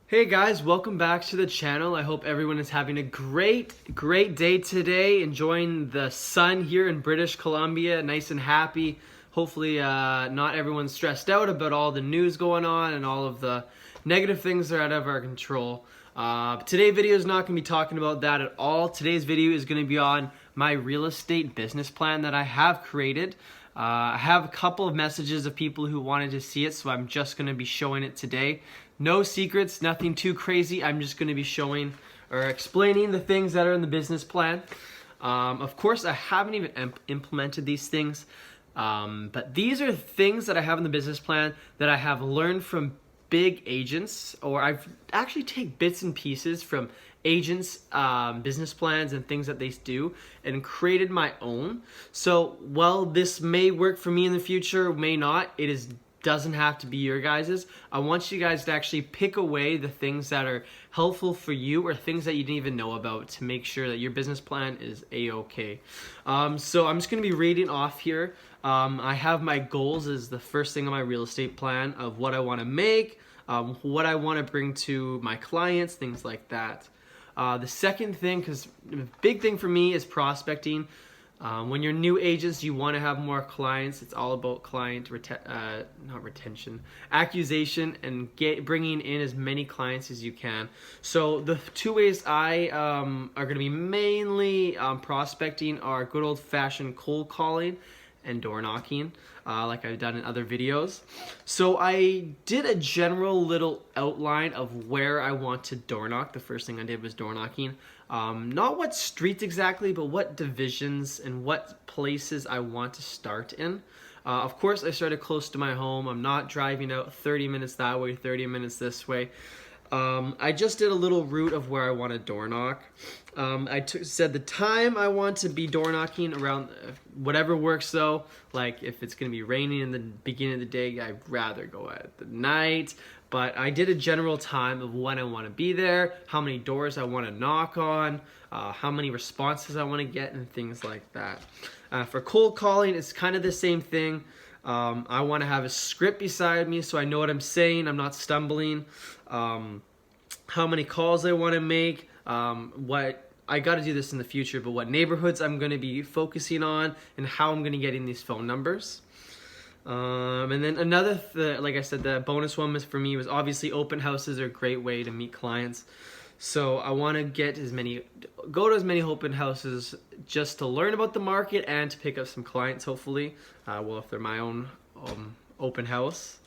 Hey guys, welcome back to the channel. I hope everyone is having a great day today, enjoying the sun here in British Columbia, nice and happy. Hopefully not everyone's stressed out about all the news going on and all of the negative things that are out of our control. Today's video is not going to be talking about that at all. Today's video is going to be on my real estate business plan that I have created. I have a couple of messages of people who wanted to see it, so I'm just going to be showing it today. No secrets, nothing too crazy. I'm just going to be showing or explaining the things that are in the business plan. Of course, I haven't even implemented these things, but these are things that I have in the business plan that I have learned from big agents, or I've actually take bits and pieces from agents' business plans and things that they do and created my own. So while this may work for me in the future, may not, doesn't have to be your guys's. I want you guys to actually pick away the things that are helpful for you or things that you didn't even know about to make sure that your business plan is a-okay. So I'm just going to be reading off here. I have my goals as the first thing on my real estate plan of what I want to make, what I want to bring to my clients, things like that. The second thing, because the big thing for me is prospecting. When you're new agents, you want to have more clients. It's all about client acquisition and bringing in as many clients as you can. So the two ways I are going to be mainly prospecting are good old-fashioned cold calling and door knocking, like I've done in other videos. So I did a general little outline of where I want to door knock. The first thing I did was door knocking. Not what streets exactly, but what divisions and what places I want to start in. Of course, I started close to my home. I'm not driving out 30 minutes that way, 30 minutes this way. I just did a little route of where I want to door knock. I said the time I want to be door knocking around whatever works though. Like if it's going to be raining in the beginning of the day, I'd rather go at the night. But I did a general time of when I want to be there, how many doors I want to knock on, how many responses I want to get, and things like that. For cold calling, it's kind of the same thing. I want to have a script beside me so I know what I'm saying, I'm not stumbling. How many calls I want to make, what I got to do this in the future, but what neighborhoods I'm going to be focusing on, and how I'm going to get in these phone numbers. And then another, like I said, the bonus one was for me was obviously open houses are a great way to meet clients. So I want to go to as many open houses just to learn about the market and to pick up some clients, hopefully. Well, if they're my own open house.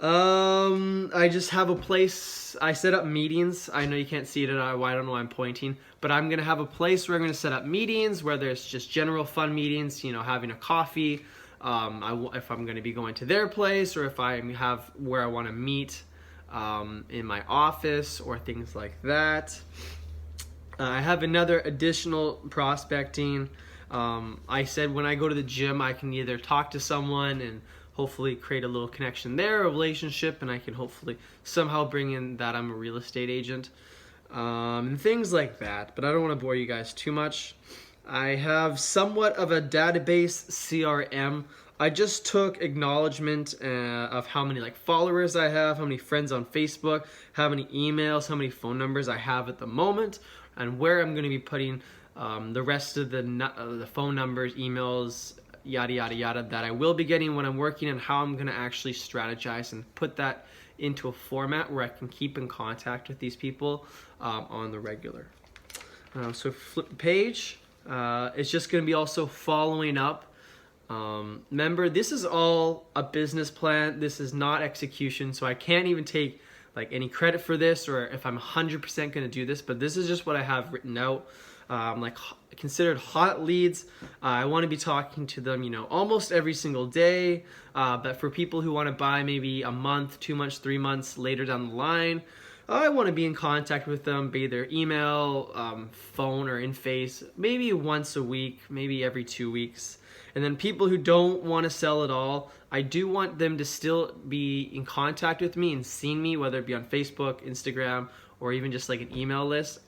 I just have a place. I set up meetings. I know you can't see it at all. I don't know why I'm pointing, but I'm going to have a place where I'm going to set up meetings, where there's just general fun meetings, you know, having a coffee. If I'm going to be going to their place, or if I have where I want to meet in my office or things like that. I have another additional prospecting. I said when I go to the gym, I can either talk to someone and hopefully create a little connection there, a relationship, and I can hopefully somehow bring in that I'm a real estate agent, and things like that. But I don't want to bore you guys too much. I have somewhat of a database CRM. I just took acknowledgement of how many followers I have, how many friends on Facebook, how many emails, how many phone numbers I have at the moment, and where I'm going to be putting the rest of the phone numbers, emails, yada yada yada that I will be getting when I'm working, and how I'm going to actually strategize and put that into a format where I can keep in contact with these people on the regular. So flip the page. It's just going to be also following up. Remember, this is all a business plan. This is not execution, so I can't even take any credit for this, or if I'm 100% going to do this, but this is just what I have written out. Considered hot leads. I want to be talking to them, almost every single day. But for people who want to buy maybe a month, 2 months, 3 months later down the line, I want to be in contact with them, be either email, phone, or in face, maybe once a week, maybe every 2 weeks. And then people who don't want to sell at all, I do want them to still be in contact with me and seeing me, whether it be on Facebook, Instagram, or even just an email list.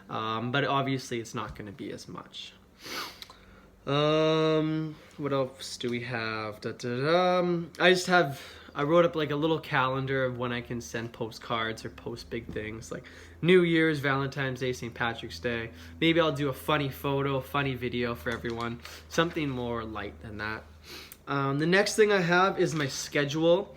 But obviously it's not going to be as much. What else do we have? I just have I wrote up like a little calendar of when I can send postcards or post big things like New Year's, Valentine's Day, St. Patrick's Day. Maybe I'll do a funny photo, funny video for everyone. Something more light than that. The next thing I have is my schedule.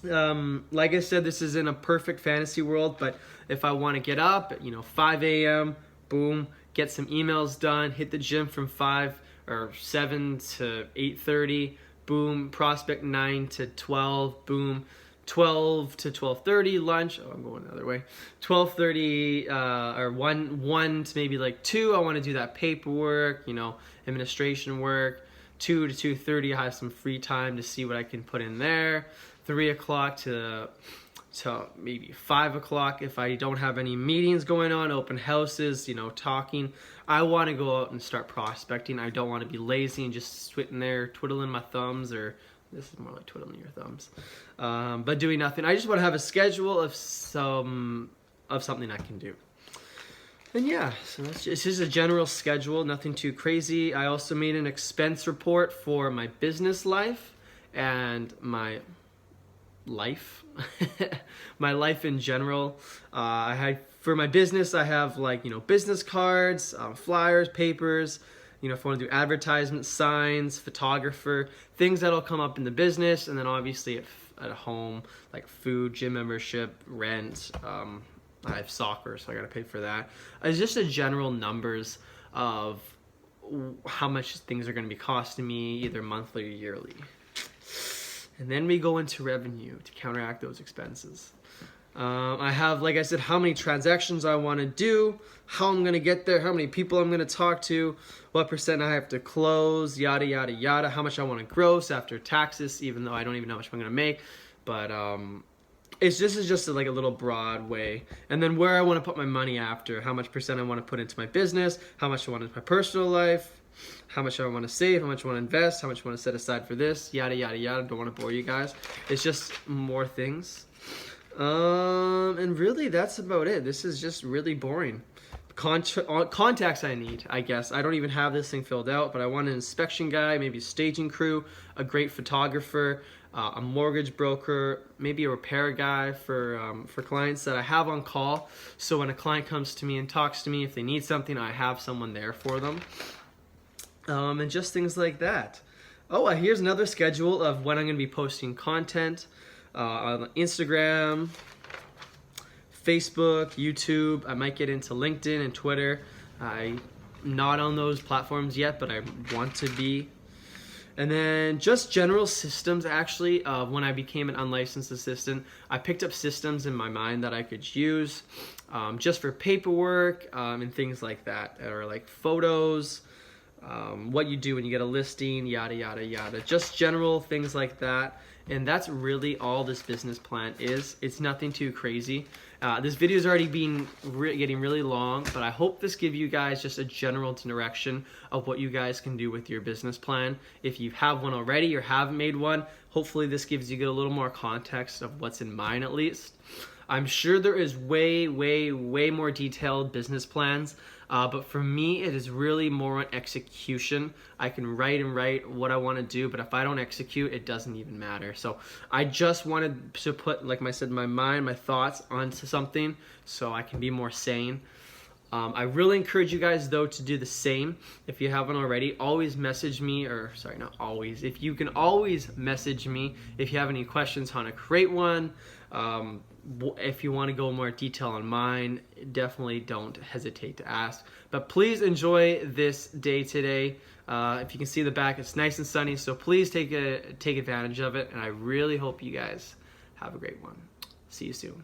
Like I said, this is in a perfect fantasy world, but if I want to get up at 5 a.m., boom, get some emails done, hit the gym from 5 or 7 to 8:30, boom, prospect 9 to 12, boom, 12 to 12:30, lunch. Oh, I'm going the other way. 12:30 or 1 to maybe like 2, I want to do that paperwork, administration work. 2 to 2:30, I have some free time to see what I can put in there. 3 o'clock to maybe 5 o'clock if I don't have any meetings going on, open houses, talking. I want to go out and start prospecting. I don't want to be lazy and just sitting there twiddling my thumbs, or this is more like twiddling your thumbs, but doing nothing. I just want to have a schedule of something I can do. And yeah, so it's just a general schedule, nothing too crazy. I also made an expense report for my business life and my life, my life in general. For my business, I have business cards, flyers, papers. If I want to do advertisements, signs, photographer, things that'll come up in the business, and then obviously at home, like food, gym membership, rent. I have soccer, so I gotta pay for that. It's just a general numbers of how much things are gonna be costing me, either monthly or yearly. And then we go into revenue to counteract those expenses. I have, like I said, how many transactions I want to do, how I'm going to get there, how many people I'm going to talk to, what percent I have to close, yada, yada, yada, how much I want to gross after taxes, even though I don't even know how much I'm going to make. But this is just like a little broad way. And then where I want to put my money after, how much percent I want to put into my business, how much I want into my personal life, how much I want to save, how much I want to invest, how much I want to set aside for this, yada, yada, yada. Don't want to bore you guys. It's just more things. And really that's about it. This is just really boring. Contacts I need, I guess. I don't even have this thing filled out, but I want an inspection guy, maybe a staging crew, a great photographer, a mortgage broker, maybe a repair guy for clients that I have on call. So when a client comes to me and talks to me, if they need something, I have someone there for them. And just things like that. Oh, here's another schedule of when I'm going to be posting content on Instagram, Facebook, YouTube. I might get into LinkedIn and Twitter. I'm not on those platforms yet, but I want to be. And then just general systems, actually. When I became an unlicensed assistant, I picked up systems in my mind that I could use just for paperwork and things like that, or like photos, what you do when you get a listing, yada, yada, yada. Just general things like that. And that's really all this business plan is. It's nothing too crazy. This video is already getting really long, but I hope this gives you guys just a general direction of what you guys can do with your business plan. If you have one already or haven't made one, hopefully this gives you a little more context of what's in mine at least. I'm sure there is way more detailed business plans, but for me, it is really more on execution. I can write what I want to do, but if I don't execute, it doesn't even matter. So I just wanted to put, like I said, my mind, my thoughts onto something so I can be more sane. I really encourage you guys, though, to do the same. If you haven't already, always message me, or sorry, not always. If you can always message me if you have any questions on how to create one. If you want to go more detail on mine, definitely don't hesitate to ask. But please enjoy this day today. If you can see the back, it's nice and sunny, so please take advantage of it. And I really hope you guys have a great one. See you soon.